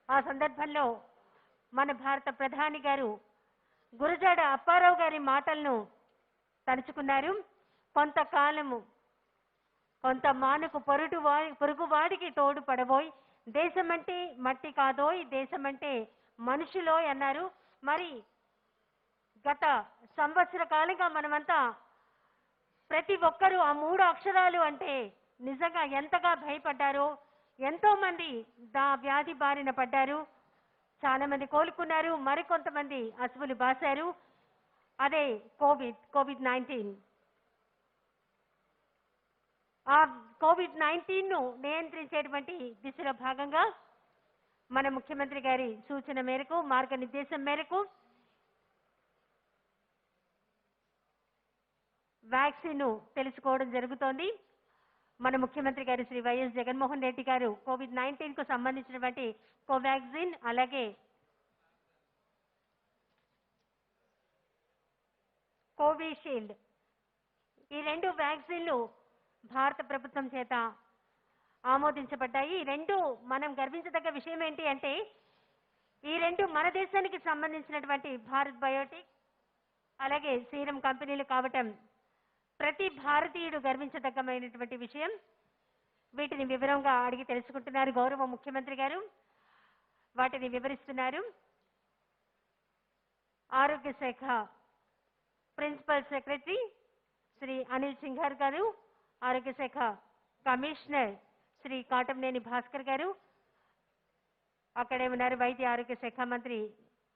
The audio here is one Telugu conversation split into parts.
ఆ సందర్భంలో మన భారత ప్రధాని గారు గురజాడ అప్పారావు గారి మాటలను తలుచుకున్నారు. కొంతకాలము కొంత మానుకు పొరుగువాడికి తోడు పడబోయ్, దేశమంటే మట్టి కాదోయ్, దేశమంటే మనుషులోయ్ అన్నారు. మరి గత సంవత్సర కాలంగా మనమంతా ప్రతి ఒక్కరూ ఆ 3 అక్షరాలు అంటే నిజంగా ఎంతగా భయపడ్డారో, ఎంతో మంది వ్యాధి బారిన పడ్డారు. చాలా మంది కోలుకున్నారు, మరికొంతమంది అసువులు బాశారు. అదే కోవిడ్-19. ఆ కోవిడ్-19ను నియంత్రించేటువంటి దిశలో భాగంగా మన ముఖ్యమంత్రి గారి సూచన మేరకు, మార్గనిర్దేశం మేరకు వ్యాక్సిన్ తెలుసుకోవడం జరుగుతోంది. మన ముఖ్యమంత్రి గారు శ్రీ వైఎస్ జగన్మోహన్ రెడ్డి గారు కోవిడ్-19 కు సంబంధించినటువంటి కోవాక్సిన్ అలాగే కోవిషీల్డ్ ఈ 2 వ్యాక్సిన్లు భారత ప్రభుత్వం చేత ఆమోదించబడ్డాయి. ఈ 2 మనం గర్వించదగ్గ విషయం ఏంటి అంటే, ఈ 2 మన దేశానికి సంబంధించినటువంటి భారత్ బయోటెక్ అలాగే సీరం కంపెనీలు కావటం ప్రతి భారతీయుడు గర్వించదగ్గమైనటువంటి విషయం. వీటిని వివరంగా అడిగి తెలుసుకుంటున్నారు గౌరవ ముఖ్యమంత్రి గారు. వాటిని వివరిస్తున్నారు. ఆరోగ్య శాఖ ప్రిన్సిపల్ సెక్రటరీ శ్రీ అనిల్ సింఘార్ గారు, ఆరోగ్య శాఖ కమిషనర్ శ్రీ కాటంనేని భాస్కర్ గారు, అక్కడే ఉన్నారు వైద్య ఆరోగ్య శాఖ మంత్రి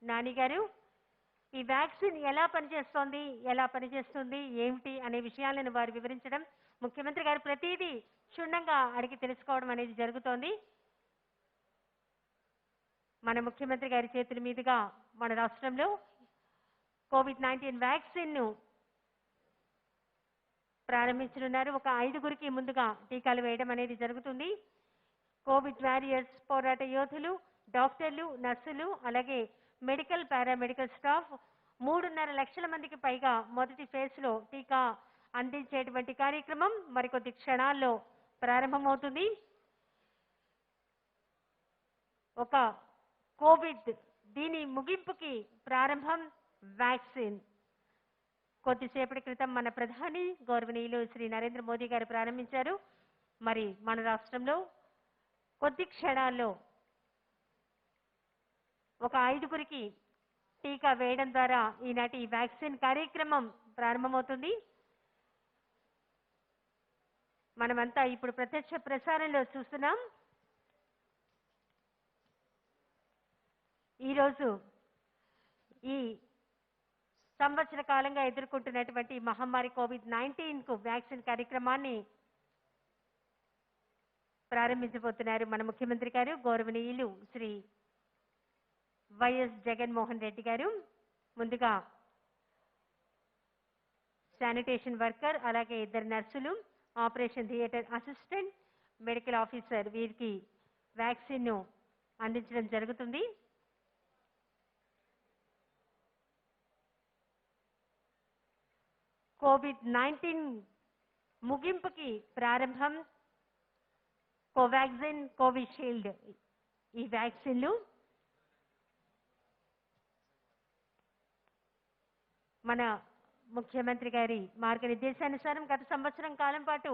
నాని గారు. ఈ వ్యాక్సిన్ ఎలా పనిచేస్తుంది ఏమిటి అనే విషయాలను వారు వివరించడం, ముఖ్యమంత్రి గారు ప్రతిదీ క్షుణ్ణంగా అడిగి తెలుసుకోవడం అనేది జరుగుతోంది. మన ముఖ్యమంత్రి గారి చేతుల మీదుగా మన రాష్ట్రంలో కోవిడ్-19 వ్యాక్సిన్ ను ప్రారంభించనున్నారు. ఒక 5గురికి ముందుగా టీకాలు వేయడం అనేది జరుగుతుంది. కోవిడ్ వారియర్స్, పోరాట యోధులు, డాక్టర్లు, నర్సులు అలాగే మెడికల్ పారామెడికల్ స్టాఫ్ 3.5 లక్షల మందికి పైగా మొదటి ఫేజ్ లో టీకా అందించేటువంటి కార్యక్రమం మరికొద్ది క్షణాల్లో ప్రారంభమవుతుంది. ఒక కోవిడ్ దీని ముగింపుకి ప్రారంభం వ్యాక్సిన్. కొద్దిసేపటి క్రితం మన ప్రధాని గౌరవనీయులు శ్రీ నరేంద్ర మోదీ గారు ప్రారంభించారు. మరి మన రాష్ట్రంలో కొద్ది క్షణాల్లో ఒక 5గురికి టీకా వేయడం ద్వారా ఈనాటి వ్యాక్సిన్ కార్యక్రమం ప్రారంభమవుతుంది. మనమంతా ఇప్పుడు ప్రత్యక్ష ప్రసారంలో చూస్తున్నాం. ఈరోజు ఈ సంవత్సర కాలంగా ఎదుర్కొంటున్నటువంటి మహమ్మారి కోవిడ్-19 కు వ్యాక్సిన్ కార్యక్రమాన్ని ప్రారంభించబోతున్నారు మన ముఖ్యమంత్రి గారు గౌరవనీయులు శ్రీ వైఎస్ జగన్మోహన్ రెడ్డి గారు. ముందుగా శానిటేషన్ వర్కర్ అలాగే 2 నర్సులు, operation theatre assistant, medical officer వీరికి వ్యాక్సిన్ ను అందించడం జరుగుతుంది. కోవిడ్-19 ముగింపుకి ప్రారంభం కోవాక్సిన్, కోవిషీల్డ్ ఈ వ్యాక్సిన్లు మన ముఖ్యమంత్రి గారి మార్గనిర్దేశానుసారం గత సంవత్సరం కాలం పాటు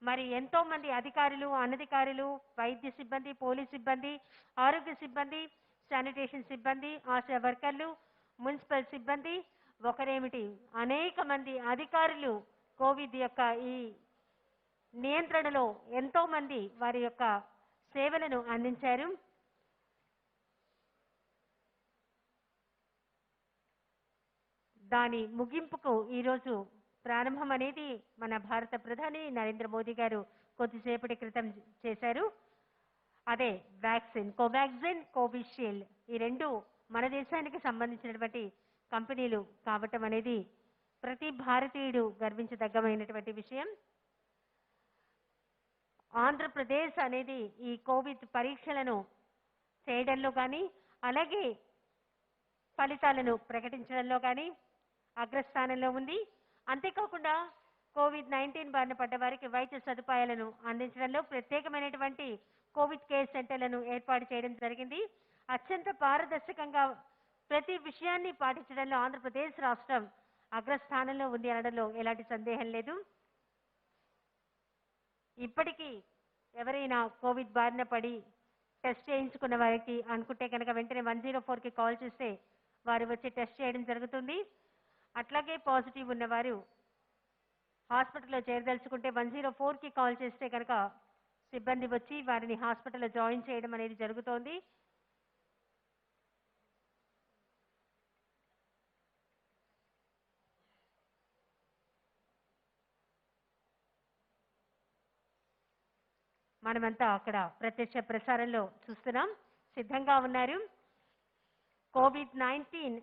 మరి ఎంతో మంది అధికారులు, అనధికారులు, వైద్య సిబ్బంది, పోలీస్ సిబ్బంది, ఆరోగ్య సిబ్బంది, శానిటేషన్ సిబ్బంది, ఆశా వర్కర్లు, మున్సిపల్ సిబ్బంది, ఒకరేమిటి అనేక మంది అధికారులు కోవిడ్ యొక్క ఈ నియంత్రణలో ఎంతో మంది వారి యొక్క సేవలను అందించారు. దాని ముగింపుకు ఈరోజు ప్రారంభం అనేది మన భారత ప్రధాని నరేంద్ర మోదీ గారు కొద్దిసేపటి క్రితం చేశారు. అదే వ్యాక్సిన్, కోవాక్సిన్, కోవిషీల్డ్ ఈ 2 మన దేశానికి సంబంధించినటువంటి కంపెనీలు కావటం అనేది ప్రతి భారతీయుడు గర్వించదగ్గమైనటువంటి విషయం. ఆంధ్రప్రదేశ్ అనేది ఈ కోవిడ్ పరీక్షలను చేయడంలో కానీ అలాగే ఫలితాలను ప్రకటించడంలో కానీ అగ్రస్థానంలో ఉంది. అంతేకాకుండా కోవిడ్-19 బారిన పడ్డ వారికి వైద్య సదుపాయాలను అందించడంలో ప్రత్యేకమైనటువంటి కోవిడ్ కేర్ సెంటర్లను ఏర్పాటు చేయడం జరిగింది. అత్యంత పారదర్శకంగా ప్రతి విషయాన్ని పాటించడంలో ఆంధ్రప్రదేశ్ రాష్ట్రం అగ్రస్థానంలో ఉంది అనడంలో ఎలాంటి సందేహం లేదు. ఇప్పటికీ ఎవరైనా కోవిడ్ బారిన పడి టెస్ట్ చేయించుకున్న వారికి అనుకుంటే కనుక వెంటనే 104కి కాల్ చేస్తే వారు వచ్చి టెస్ట్ చేయడం జరుగుతుంది. అట్లాగే పాజిటివ్ ఉన్నవారు హాస్పిటల్లో చేరదలుచుకుంటే 104కి కాల్ చేస్తే కనుక సిబ్బంది వచ్చి వారిని హాస్పిటల్లో జాయిన్ చేయడం అనేది జరుగుతోంది. మనమంతా అక్కడ ప్రత్యక్ష ప్రసారంలో చూస్తున్నాం, సిద్ధంగా ఉన్నారు. కోవిడ్-19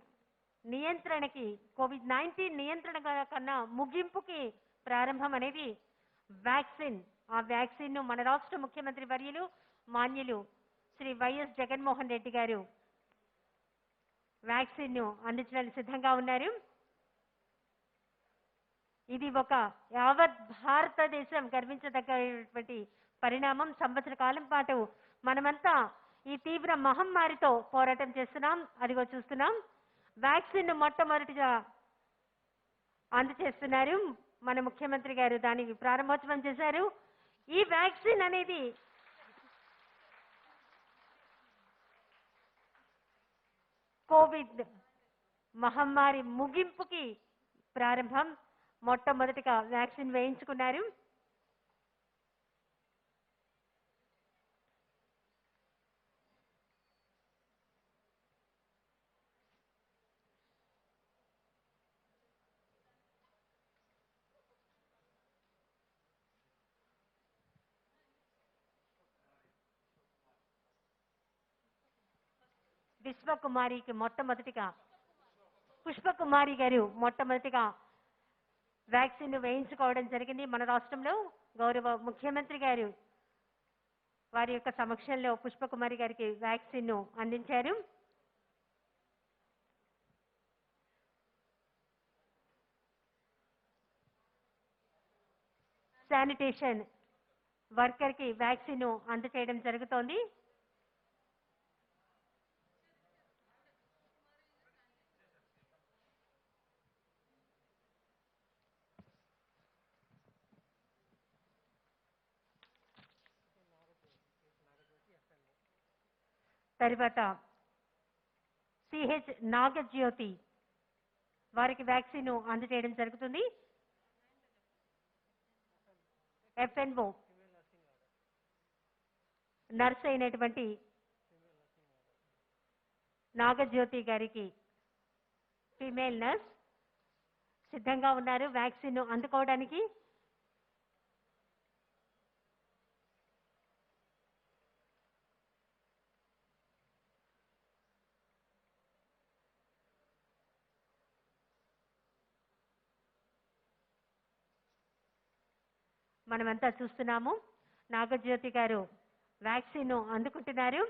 నియంత్రణ కన్నా ముగింపుకి ప్రారంభం అనేది వ్యాక్సిన్. ఆ వ్యాక్సిన్ ను మన రాష్ట్ర ముఖ్యమంత్రి వర్యులు మాన్యులు శ్రీ వైఎస్ జగన్మోహన్ రెడ్డి గారు వ్యాక్సిన్ ను అందించడానికి సిద్ధంగా ఉన్నారు. ఇది ఒక యావత్ భారతదేశం గర్వించదగ్గటువంటి పరిణామం. సంవత్సర కాలం పాటు మనమంతా ఈ తీవ్ర మహమ్మారితో పోరాటం చేస్తున్నాం. అదిగో చూస్తున్నాం, వ్యాక్సిన్ ను మొట్టమొదటిగా అందజేస్తున్నారు మన ముఖ్యమంత్రి గారు. దానికి ప్రారంభోత్సవం చేశారు. ఈ వ్యాక్సిన్ అనేది కోవిడ్ మహమ్మారి ముగింపుకి ప్రారంభం. మొట్టమొదటిగా వ్యాక్సిన్ వేయించుకున్నారు. పుష్పకుమారి గారు మొట్టమొదటిగా వ్యాక్సిన్ వేయించుకోవడం జరిగింది. మన రాష్ట్రంలో గౌరవ ముఖ్యమంత్రి గారు వారి యొక్క సమక్షంలో పుష్పకుమారి గారికి వ్యాక్సిన్ ను అందించారు. శానిటేషన్ వర్కర్ కి వ్యాక్సిన్ ను అందజేయడం జరుగుతోంది. తర్వాత సిహెచ్ నాగజ్యోతి వారికి వ్యాక్సిన్ ను అందజేయడం జరుగుతుంది. ఎఫ్ఎన్ఓ నర్స్ అయినటువంటి నాగజ్యోతి గారికి ఫీమేల్ నర్స్ సిద్ధంగా ఉన్నారు వ్యాక్సిన్ ను అందుకోవడానికి. మనమంతా చూస్తున్నాము, నాగజ్యోతి గారు వ్యాక్సిన్ ను అందుకుంటున్నారు.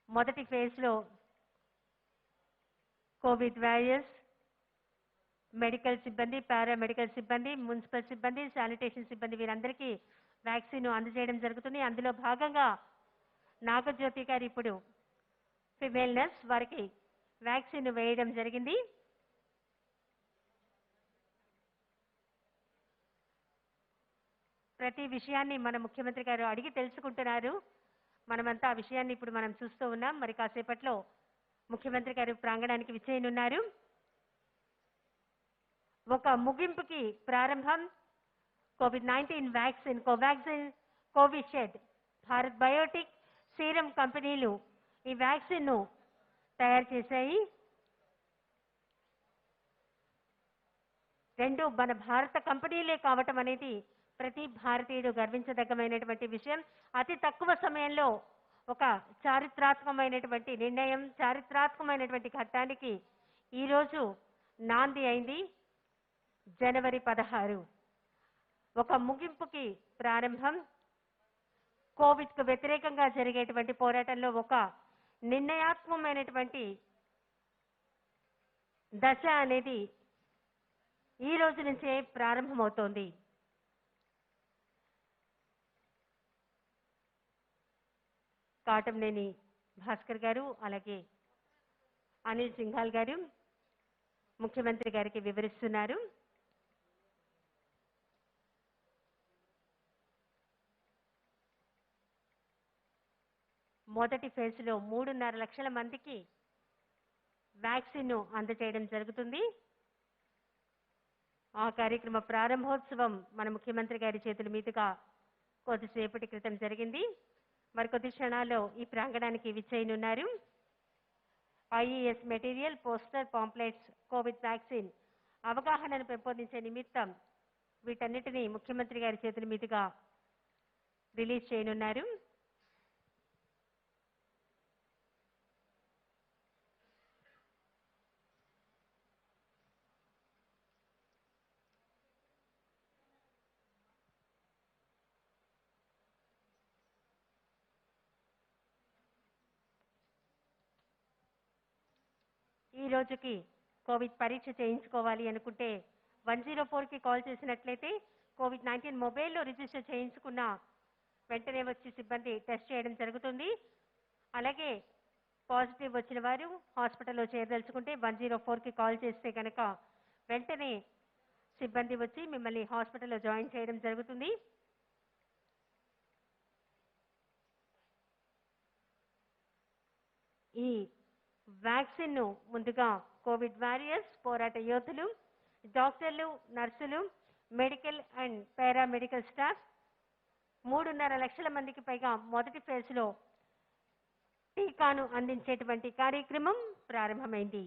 మొదటి ఫేజ్ లో కోవిడ్ వారియర్స్, మెడికల్ సిబ్బంది, పారామెడికల్ సిబ్బంది, మున్సిపల్ సిబ్బంది, శానిటేషన్ సిబ్బంది వీరందరికీ వ్యాక్సిన్ ను అందజేయడం జరుగుతుంది. అందులో భాగంగా నాగజ్యోతి గారు ఇప్పుడు ఫిమేల్ నర్స్ వారికి వ్యాక్సిన్ వేయడం జరిగింది. ప్రతి విషయాన్ని మన ముఖ్యమంత్రి గారు అడిగి తెలుసుకుంటున్నారు. మనమంతా ఆ విషయాన్ని ఇప్పుడు మనం చూస్తూ ఉన్నాం. మరి కాసేపట్లో ముఖ్యమంత్రి గారు ప్రాంగణానికి విచ్చేయనున్నారు. ఒక ముగింపుకి ప్రారంభం. COVID-19 vaccine Covaxin, Covishield, Bharat Biotech, serum కంపెనీలు ఈ వ్యాక్సిన్ ను తయారు చేశాయి. రెండు మన భారత కంపెనీలే కావటం అనేది ప్రతి భారతీయుడు గర్వించదగ్గమైనటువంటి విషయం. అతి తక్కువ సమయంలో ఒక చారిత్రాత్మకమైనటువంటి నిర్ణయం, చారిత్రాత్మకమైనటువంటి ఘట్టానికి ఈరోజు నాంది అయింది. జనవరి 16 ఒక ముగింపుకి ప్రారంభం. కోవిడ్ కు వ్యతిరేకంగా జరిగేటువంటి పోరాటంలో ఒక నిర్ణయాత్మకమైనటువంటి దశ అనేది ఈ రోజు నుంచే ప్రారంభమవుతోంది. కాటంనేని భాస్కర్ గారు అలాగే అనిల్ సింఘాల్ గారు ముఖ్యమంత్రి గారికి వివరిస్తున్నారు. మొదటి ఫేజ్లో 3.5 లక్షల మందికి వ్యాక్సిన్ అందజేయడం జరుగుతుంది. ఆ కార్యక్రమ ప్రారంభోత్సవం మన ముఖ్యమంత్రి గారి చేతుల మీదుగా కొద్దిసేపటి క్రితం జరిగింది. మరికొద్ది క్షణాల్లో ఈ ప్రాంగణానికి విచ్చేయనున్నారు. IES material, poster, pamphlets, COVID vaccine అవగాహనను పెంపొందించే నిమిత్తం వీటన్నిటినీ ముఖ్యమంత్రి గారి చేతుల మీదుగా రిలీజ్ చేయనున్నారు. ఈ రోజుకి కోవిడ్ పరీక్ష చేయించుకోవాలి అనుకుంటే 104కి కాల్ చేసినట్లయితే కోవిడ్-19 మొబైల్లో రిజిస్టర్ చేయించుకున్న వెంటనే వచ్చి సిబ్బంది టెస్ట్ చేయడం జరుగుతుంది. అలాగే పాజిటివ్ వచ్చిన వారు హాస్పిటల్లో చేరదలుచుకుంటే 104కి కాల్ చేస్తే కనుక వెంటనే సిబ్బంది వచ్చి మిమ్మల్ని హాస్పిటల్లో జాయిన్ చేయడం జరుగుతుంది. ఈ వ్యాక్సిన్ ముందుగా కోవిడ్ వారియర్స్, పోరాట యోధులు, డాక్టర్లు, నర్సులు, మెడికల్ అండ్ పారామెడికల్ స్టాఫ్ 3.5 లక్షల మందికి పైగా మొదటి ఫేజ్లో టీకాను అందించేటువంటి కార్యక్రమం ప్రారంభమైంది.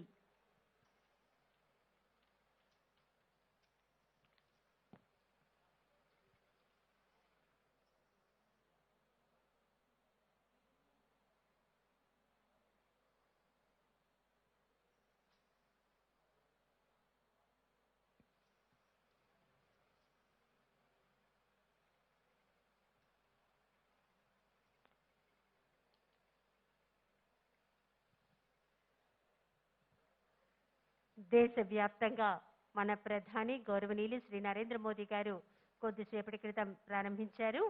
దేశవ్యాప్తంగా మన ప్రధాని గౌరవనీయులు శ్రీ నరేంద్ర మోదీ గారు కొద్దిసేపటి క్రితం ప్రారంభించారు.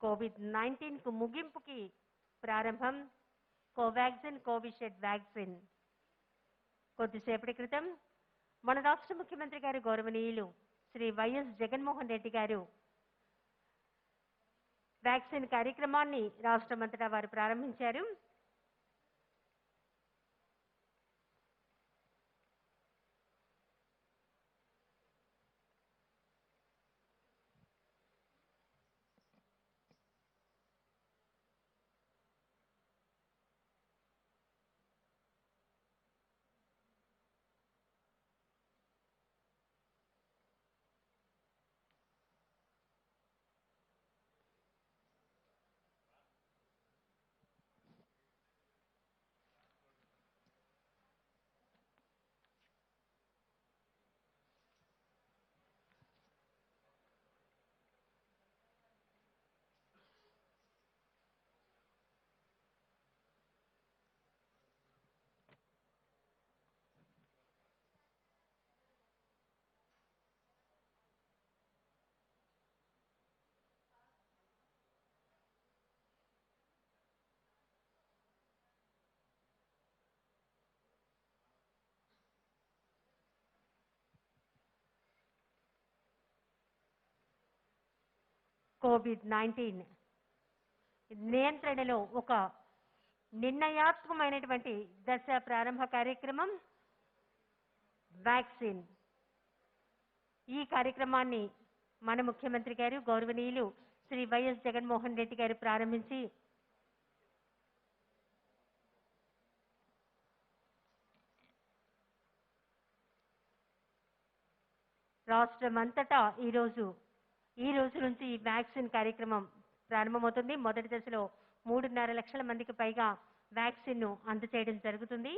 కోవిడ్-19కు ముగింపుకి ప్రారంభం కోవాక్సిన్, కోవిషీల్డ్ వ్యాక్సిన్. కొద్దిసేపటి క్రితం మన రాష్ట్ర ముఖ్యమంత్రి గారు గౌరవనీయులు శ్రీ వైఎస్ జగన్మోహన్ రెడ్డి గారు వ్యాక్సిన్ కార్యక్రమాన్ని రాష్ట్రమంతటా వారు ప్రారంభించారు. కోవిడ్-19 నియంత్రణలో ఒక నిర్ణయాత్మకమైనటువంటి దశ ప్రారంభ కార్యక్రమం వ్యాక్సిన్. ఈ కార్యక్రమాన్ని మన ముఖ్యమంత్రి గారు గౌరవనీయులు శ్రీ వైఎస్ జగన్మోహన్ రెడ్డి గారు ప్రారంభించి రాష్ట్రమంతటా ఈ రోజు నుంచి ఈ వ్యాక్సిన్ కార్యక్రమం ప్రారంభమవుతుంది. మొదటి దశలో 3.5 లక్షల మందికి పైగా వ్యాక్సిన్ ను అందజేయడం జరుగుతుంది.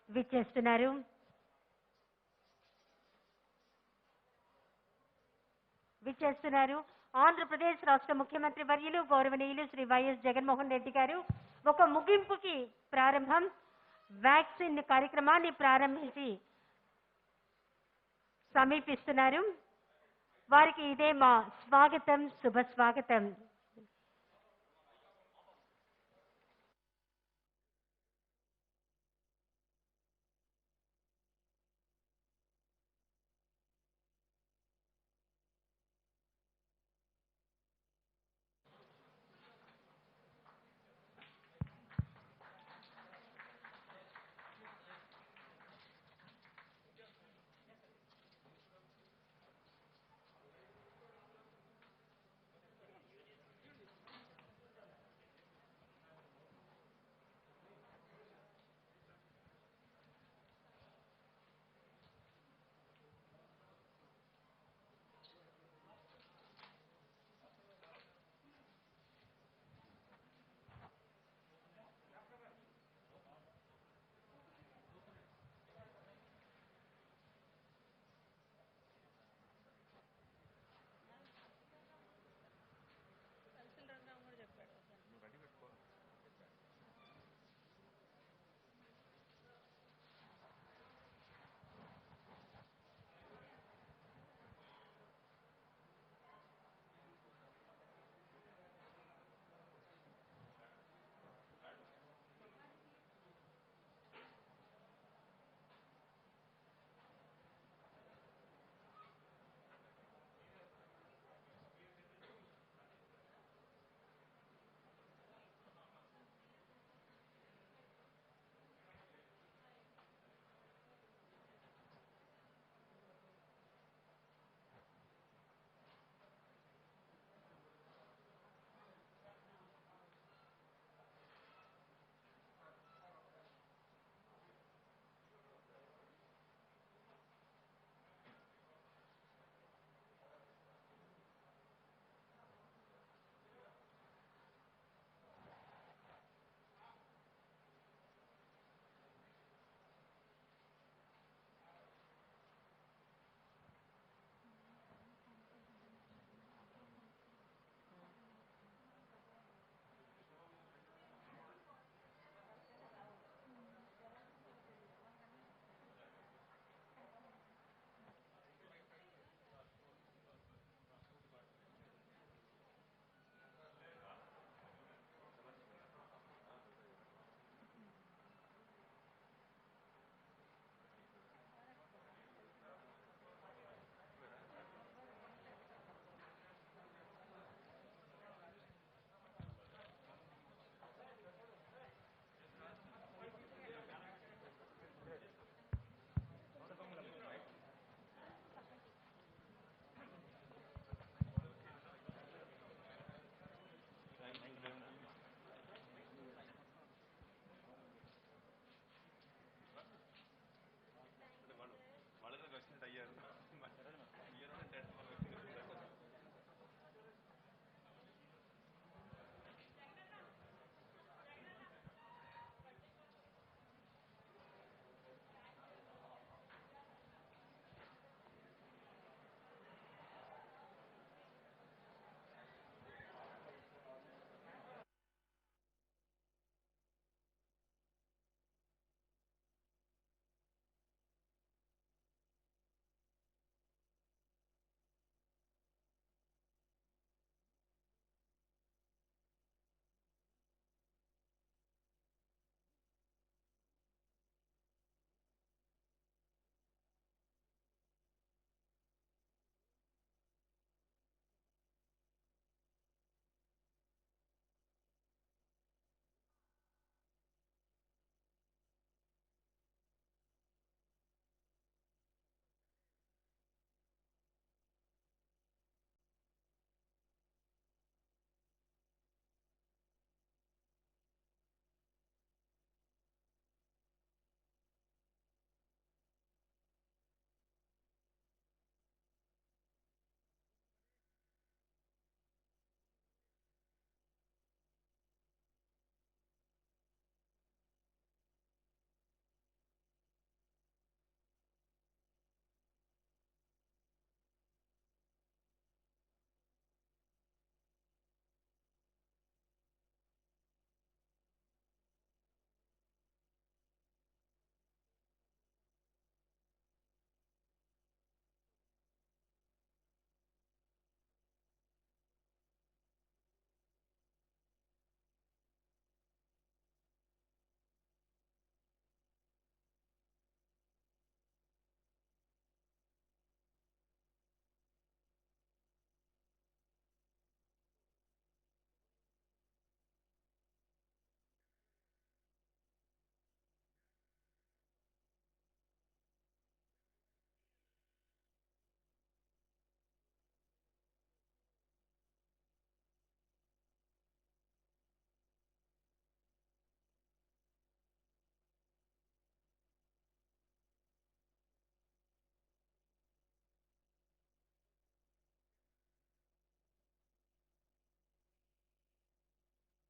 విచ్చేస్తున్నారు. ఆంధ్రప్రదేశ్ రాష్ట్ర ముఖ్యమంత్రి వర్యులు గౌరవనీయులు శ్రీ వైఎస్ జగన్మోహన్ రెడ్డి గారు ఒక ముగింపుకి ప్రారంభం వ్యాక్సిన్ కార్యక్రమాన్ని ప్రారంభించి సమీపిస్తున్నారు. వారికి ఇదే మా స్వాగతం, శుభ స్వాగతం.